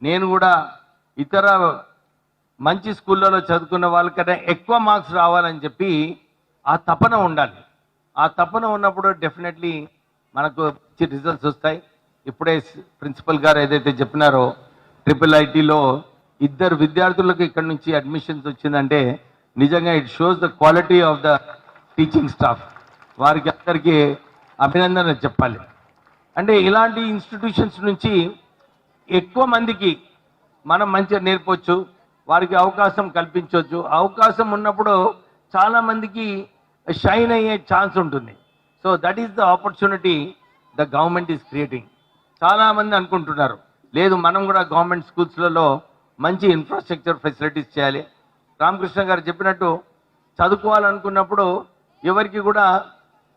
నేను కూడా ఇతర మంచి స్కూళ్ళలో చదువుకున్న వాళ్ళకన్నా ఎక్కువ మార్క్స్ రావాలని చెప్పి ఆ తపన ఉండాలి. ఆ తపన ఉన్నప్పుడు డెఫినెట్లీ మనకు మంచి రిజల్ట్స్ వస్తాయి. ఇప్పుడే ప్రిన్సిపల్ గారు ఏదైతే చెప్పినారో IIITలో 2 విద్యార్థులకు ఇక్కడ నుంచి అడ్మిషన్స్ వచ్చిందంటే నిజంగా it shows the quality of the teaching staff. వారికి అందరికీ అభినందనలు చెప్పాలి. అంటే ఇలాంటి ఇన్స్టిట్యూషన్స్ నుంచి ఎక్కువ మందికి మనం మంచిగా నేర్పొచ్చు, వారికి అవకాశం కల్పించవచ్చు. అవకాశం ఉన్నప్పుడు చాలామందికి షైన్ అయ్యే ఛాన్స్ ఉంటుంది. So that is the opportunity the government is creating. చాలామంది అనుకుంటున్నారు లేదు మనం కూడా గవర్నమెంట్ స్కూల్స్లలో మంచి ఇన్ఫ్రాస్ట్రక్చర్ ఫెసిలిటీస్ చేయాలి. రామకృష్ణ గారు చెప్పినట్టు చదువుకోవాలనుకున్నప్పుడు ఎవరికి కూడా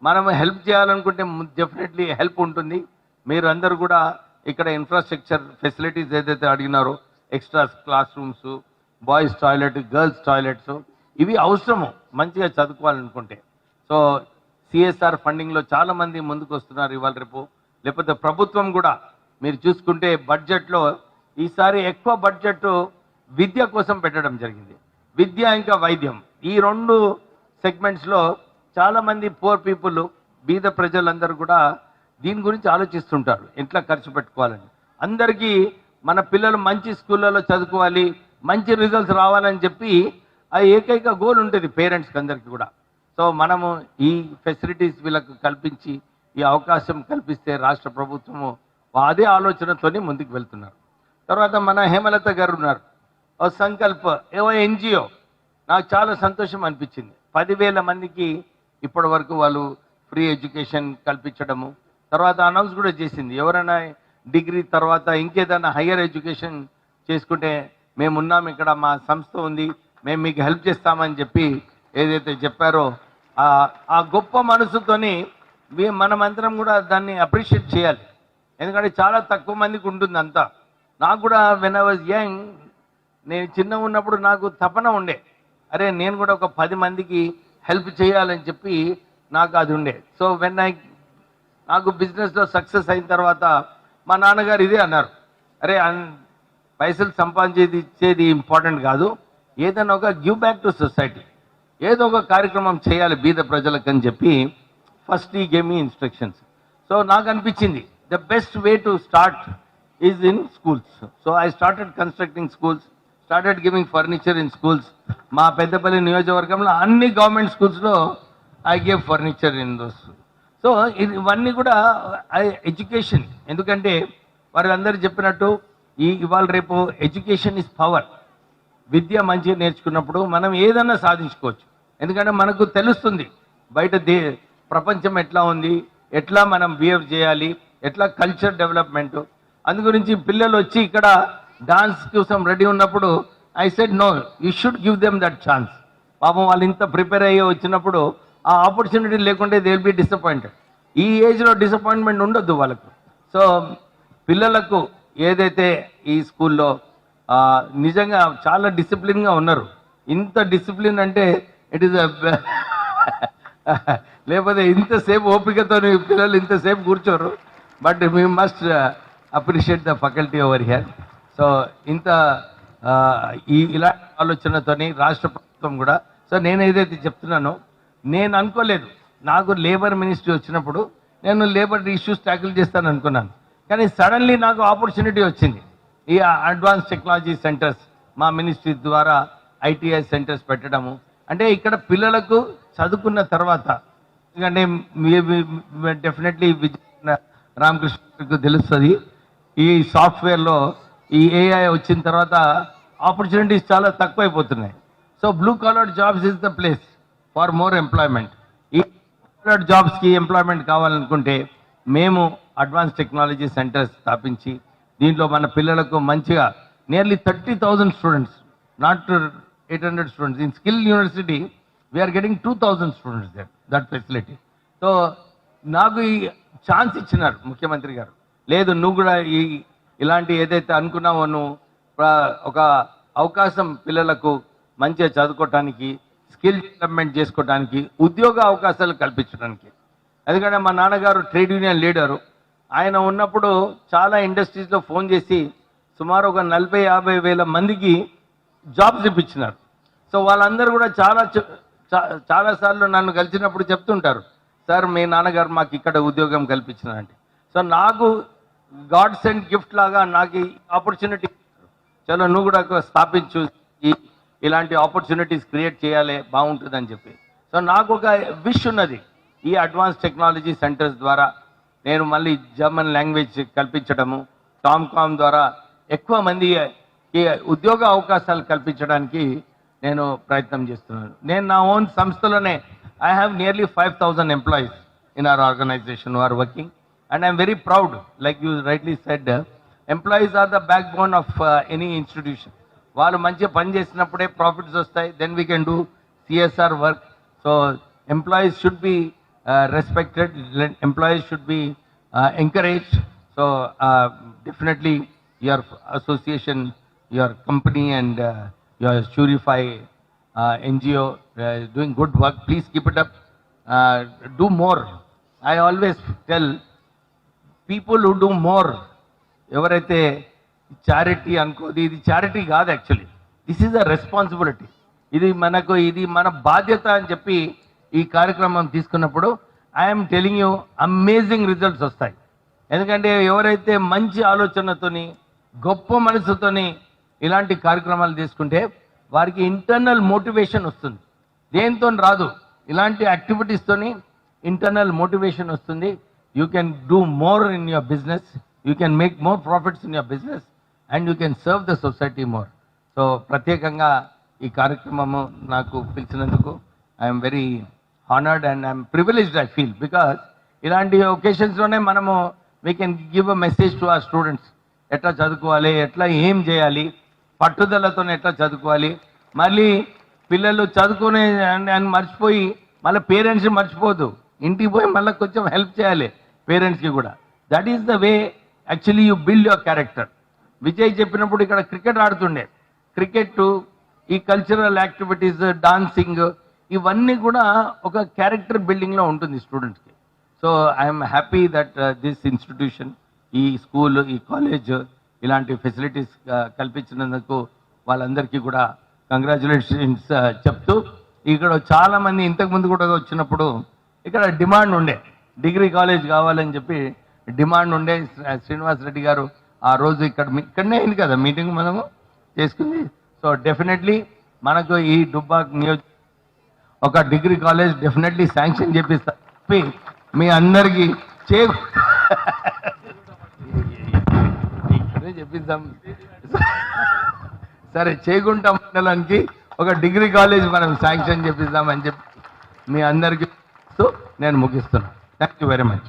మనం హెల్ప్ చేయాలనుకుంటే డెఫినెట్లీ హెల్ప్ ఉంటుంది. మీరు అందరూ కూడా ఇక్కడ ఇన్ఫ్రాస్ట్రక్చర్ ఫెసిలిటీస్ ఏదైతే అడిగినారో extra class rooms, boys toilet, girls toilets ఇవి అవసరము మంచిగా చదువుకోవాలనుకుంటే. సో సిఎస్ఆర్ ఫండింగ్లో చాలామంది ముందుకు వస్తున్నారు ఇవాళ రేపు. లేకపోతే ప్రభుత్వం కూడా మీరు చూసుకుంటే బడ్జెట్లో ఈసారి ఎక్కువ బడ్జెట్ విద్య కోసం పెట్టడం జరిగింది. విద్య ఇంకా వైద్యం ఈ 2 సెగ్మెంట్స్లో చాలామంది పూర్ పీపుల్, బీద ప్రజలందరూ కూడా దీని గురించి ఆలోచిస్తుంటారు ఎట్లా ఖర్చు పెట్టుకోవాలని. అందరికీ మన పిల్లలు మంచి స్కూళ్ళలో చదువుకోవాలి, మంచి రిజల్ట్స్ రావాలని చెప్పి ఆ ఏకైక గోల్ ఉంటుంది పేరెంట్స్కి అందరికీ కూడా. సో మనము ఈ ఫెసిలిటీస్ వీళ్ళకు కల్పించి ఈ అవకాశం కల్పిస్తే రాష్ట్ర ప్రభుత్వము అదే ఆలోచనతోనే ముందుకు వెళ్తున్నారు. తర్వాత మన హేమలత గారు ఉన్నారు, ఓ సంకల్ప ఏవో NGO. నాకు చాలా సంతోషం అనిపించింది. 10,000 మందికి ఇప్పటి వరకు వాళ్ళు ఫ్రీ ఎడ్యుకేషన్ కల్పించడము. తర్వాత అనౌన్స్ కూడా చేసింది ఎవరైనా డిగ్రీ తర్వాత ఇంకేదైనా హయ్యర్ ఎడ్యుకేషన్ చేసుకుంటే మేమున్నాం, ఇక్కడ మా సంస్థ ఉంది, మేము మీకు హెల్ప్ చేస్తామని చెప్పి ఏదైతే చెప్పారో ఆ గొప్ప మనసుతోని మనమందరం కూడా దాన్ని అప్రిషియేట్ చేయాలి. ఎందుకంటే చాలా తక్కువ మందికి ఉంటుంది అంతా. నాకు కూడా వెన్ ఐ వాజ్ యంగ్, నేను చిన్నగా ఉన్నప్పుడు నాకు తపన ఉండే, అరే నేను కూడా ఒక 10 మందికి హెల్ప్ చేయాలని చెప్పి నాకు అది ఉండే. సో నాకు బిజినెస్లో సక్సెస్ అయిన తర్వాత మా నాన్నగారు ఇదే అన్నారు, అరే పైసలు సంపాదించేది ఇచ్చేది ఇంపార్టెంట్ కాదు, ఏదైనా ఒక గివ్ బ్యాక్ టు సొసైటీ, ఏదో ఒక కార్యక్రమం చేయాలి బీద ప్రజలకు అని చెప్పి ఫస్ట్ ఈ గేమ్ ఇన్స్ట్రక్షన్స్. సో నాకు అనిపించింది the best way to start is in schools. So I started constructing schools, started giving furniture in schools. మా పెద్దపల్లి నియోజకవర్గంలో అన్ని గవర్నమెంట్ స్కూల్స్లో I gave furniture in those. So ఇవన్నీ కూడా ఎడ్యుకేషన్. ఎందుకంటే వారు అందరూ చెప్పినట్టు ఇవాళ రేపు ఎడ్యుకేషన్ ఇస్ పవర్. విద్య మంచిగా నేర్చుకున్నప్పుడు మనం ఏదన్నా సాధించుకోవచ్చు. ఎందుకంటే మనకు తెలుస్తుంది బయట ప్రపంచం ఎట్లా ఉంది, ఎట్లా మనం బిహేవ్ చేయాలి, ఎట్లా కల్చర్ డెవలప్మెంట్. అందు గురించి పిల్లలు వచ్చి ఇక్కడ డాన్స్ కోసం రెడీ ఉన్నప్పుడు I said no, you should give them that chance. పాపం వాళ్ళు ఇంత ప్రిపేర్ అయ్యి వచ్చినప్పుడు ఆ ఆపర్చునిటీ లేకుంటే దే విల్ బి డిసప్పాయింటెడ్. ఈ ఏజ్లో డిసప్పాయింట్మెంట్ ఉండొద్దు వాళ్ళకు. సో పిల్లలకు ఏదైతే ఈ స్కూల్లో నిజంగా చాలా డిసిప్లిన్గా ఉన్నారు. ఇంత డిసిప్లిన్ అంటే ఇట్ ఈస్ లేకపోతే ఇంతసేపు ఓపికతో పిల్లలు ఇంతసేపు కూర్చోరు. But we must appreciate the faculty over here. So ఇంత ఇలాంటి ఆలోచనతోని రాష్ట్ర ప్రభుత్వం కూడా. సో నేను ఏదైతే చెప్తున్నానో నేను అనుకోలేదు, నాకు లేబర్ మినిస్ట్రీ వచ్చినప్పుడు నేను లేబర్ ఇష్యూస్ ట్యాకిల్ చేస్తాను అనుకున్నాను. కానీ సడన్లీ నాకు ఆపర్చునిటీ వచ్చింది. ఈ అడ్వాన్స్ టెక్నాలజీ సెంటర్స్ మా మినిస్ట్రీ ద్వారా ITI సెంటర్స్ పెట్టడము. అంటే ఇక్కడ పిల్లలకు చదువుకున్న తర్వాత, ఎందుకంటే డెఫినెట్లీ రామకృష్ణకు తెలుస్తుంది, ఈ సాఫ్ట్వేర్లో ఈ AI వచ్చిన తర్వాత ఆపర్చునిటీస్ చాలా తక్కువైపోతున్నాయి. So blue collar jobs is the place for more employment. ఈ కాలర్ జాబ్స్కి ఎంప్లాయ్మెంట్ కావాలనుకుంటే మేము అడ్వాన్స్ టెక్నాలజీ సెంటర్స్ స్థాపించి దీంట్లో మన పిల్లలకు మంచిగా nearly 30,000 students, not 800 students. In skill university we are getting 2,000 students that facility. So నాకు ఈ ఛాన్స్ ఇచ్చినారు ముఖ్యమంత్రి గారు. లేదు నువ్వు కూడా ఇలాంటి ఏదైతే అనుకున్నావో నువ్వు ఒక అవకాశం పిల్లలకు మంచిగా చదువుకోవటానికి, స్కిల్ డెవలప్మెంట్ చేసుకోవడానికి, ఉద్యోగ అవకాశాలు కల్పించడానికి. ఎందుకంటే మా నాన్నగారు ట్రేడ్ యూనియన్ లీడరు. ఆయన ఉన్నప్పుడు చాలా ఇండస్ట్రీస్లో ఫోన్ చేసి సుమారు ఒక 40-50 వేల మందికి జాబ్స్ ఇప్పించినారు. సో వాళ్ళందరూ కూడా చాలాసార్లు నన్ను కలిసినప్పుడు చెప్తుంటారు, సార్ మీ నాన్నగారు మాకు ఇక్కడ ఉద్యోగం కల్పించినారంటే. సో నాకు గాడ్ సెండ్ గిఫ్ట్ లాగా నాకు ఈ ఆపర్చునిటీ, చలో నువ్వు కూడా స్థాపించు, ఇలాంటి ఆపర్చునిటీస్ క్రియేట్ చేయాలి, బాగుంటుందని చెప్పి. సో నాకు ఒక విష్ ఉన్నది, ఈ అడ్వాన్స్ టెక్నాలజీ సెంటర్స్ ద్వారా నేను మళ్ళీ జర్మన్ లాంగ్వేజ్ కల్పించడము, టామ్కామ్ ద్వారా ఎక్కువ మందికి ఉద్యోగ అవకాశాలు కల్పించడానికి నేను ప్రయత్నం చేస్తున్నాను. నేను నా ఓన్ సంస్థలోనే I have nearly 5,000 employees in our organisation who are working, and I'm very proud. Like you rightly said, employees are the backbone of any institution. వాళ్ళు మంచిగా పని చేసినప్పుడే ప్రాఫిట్స్ వస్తాయి, then we can do CSR work. So employees should be respected, employees should be encouraged. So definitely your association, your company and your Surify NGO is doing good work. Please keep it up. Do more. I always tell people who do more, ఎవరైతే charity అనుకోది, ఇది charity కాదు, actually this is a responsibility. ఇది మన బాధ్యత అని చెప్పి ఈ కార్యక్రమం తీసుకున్నప్పుడు I'm telling you amazing results వస్తాయి. ఎందుకంటే ఎవరైతే మంచి ఆలోచనతోని గొప్ప మనసుతోని ఇలాంటి కార్యక్రమాలు తీసుకుంటే వారికి ఇంటర్నల్ మోటివేషన్ వస్తుంది, దేంతో రాదు. ఇలాంటి యాక్టివిటీస్తోని ఇంటర్నల్ మోటివేషన్ వస్తుంది. You can do more in your business, you can make more profits in your business and you can serve the society more. So ప్రత్యేకంగా ఈ కార్యక్రమము నాకు పిలిచినందుకు I'm very honored and I'm privileged, I feel, because ఇలాంటి ఒకేషన్స్లోనే మనము we can give a message to our students. ఎట్లా చదువుకోవాలి, ఎట్లా ఏం చేయాలి, పట్టుదలతో ఎట్లా చదువుకోవాలి. మళ్ళీ పిల్లలు చదువుకునే అని మర్చిపోయి మళ్ళీ పేరెంట్స్ మర్చిపోదు, ఇంటికి పోయి మళ్ళీ కొంచెం హెల్ప్ చేయాలి పేరెంట్స్కి కూడా. That is the way actually you build your character. Vijay చెప్పినప్పుడు ఇక్కడ క్రికెట్ ఆడుతుండే, క్రికెట్, ఈ కల్చరల్ యాక్టివిటీస్, డాన్సింగ్, ఇవన్నీ కూడా ఒక క్యారెక్టర్ బిల్డింగ్లో ఉంటుంది స్టూడెంట్స్కి. So I'm happy that this institution, ఈ స్కూల్, ఈ కాలేజ్ ఇలాంటి ఫెసిలిటీస్ కల్పించినందుకు వాళ్ళందరికీ కూడా కంగ్రాచులేషన్స్ చెప్తూ, ఇక్కడ చాలామంది ఇంతకుముందు కూడా వచ్చినప్పుడు ఇక్కడ డిమాండ్ ఉండే, డిగ్రీ కాలేజ్ కావాలని చెప్పి డిమాండ్ ఉండే. శ్రీనివాస్ రెడ్డి గారు ఆ రోజు ఇక్కడనే అయింది కదా మీటింగ్ మనము చేసుకుంది. సో డెఫినెట్లీ మనకు ఈ దుబ్బాక్ నియోజక ఒక డిగ్రీ కాలేజ్ డెఫినెట్లీ శాంక్షన్ చేపిస్తా మీ అందరికీ చెప్పిద్దాం. సరే, చేగుంట మండలానికి ఒక డిగ్రీ కాలేజ్ మనం శాంక్షన్ చేపిద్దామని చెప్పి మీ అందరికీ నేను ముగిస్తున్నాను. Thank you very much.